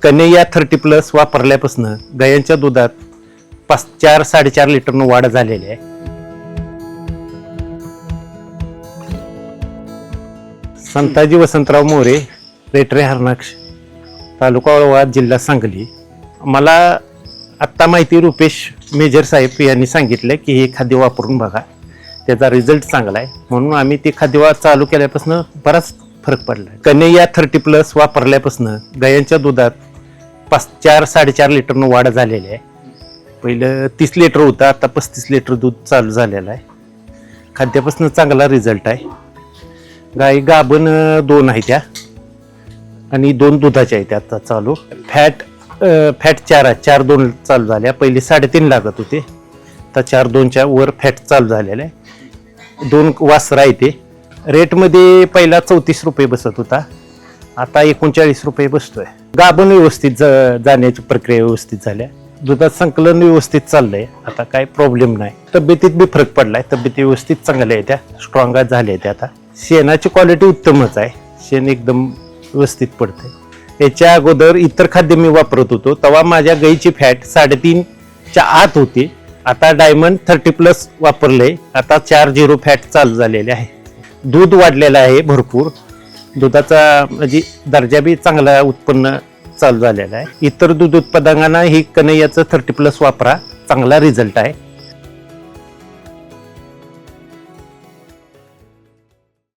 कन्हैया 30+ वापरल्यापासून गायांच्या दुधात 4-4.5 लिटरनं वाढ झालेली आहे. संताजी वसंतराव मोरे, रेटरे हरणाक्ष, तालुका वाळवा, जिल्हा सांगली. मला आत्ता माहिती रुपेश मेजर साहेब यांनी सांगितलं की हे खाद्य वापरून बघा, त्याचा रिझल्ट चांगला आहे. म्हणून आम्ही ते खाद्य चालू केल्यापासून बराच फरक पडला. कन्हैया 30+ वापरल्यापासून गायांच्या दुधात 4-4.5 लिटरनं वाढ झालेली आहे. पहिलं 30 लिटर होतं, आता 35 लिटर दूध चालू झालेलं आहे. खाद्यापासून चांगला रिझल्ट आहे. गाई गाभण 2 आहे त्या आणि 2 दुधाच्या आहेत आता चालू. फॅट 4 2 चालू झाल्या. पहिले 3.5 लागत होते, आता 4-2च्या वर फॅट चालू झालेलं आहे. 2 वासरं आहे ते. रेटमध्ये पहिला 34 रुपये बसत होता, आता 39 रुपये बसतोय. गाभण व्यवस्थित जाण्याची प्रक्रिया व्यवस्थित झाल्या. दुधात संकलन व्यवस्थित चाललंय, आता काय प्रॉब्लेम नाही. तब्येतीत बी फरक पडलाय, तब्येती व्यवस्थित चांगल्या आहेत, त्या स्ट्रॉंग झाल्या आहेत. आता शेणाची क्वालिटी उत्तमच आहे, शेण एकदम व्यवस्थित पडतंय. याच्या अगोदर इतर खाद्य मी वापरत होतो, तेव्हा माझ्या गाईची फॅट 3.5च्या आत होती. आता डायमंड 30+ वापरले, आता 4.0 फॅट चालू झालेले आहे. दूध वाढलेलं आहे भरपूर, दुधाचा म्हणजे दर्जा बी चांगला उत्पन्न चालू झालेला आहे. इतर दूध उत्पादकांना ही कन्हैयाचं 30+ वापरा, चांगला रिझल्ट आहे.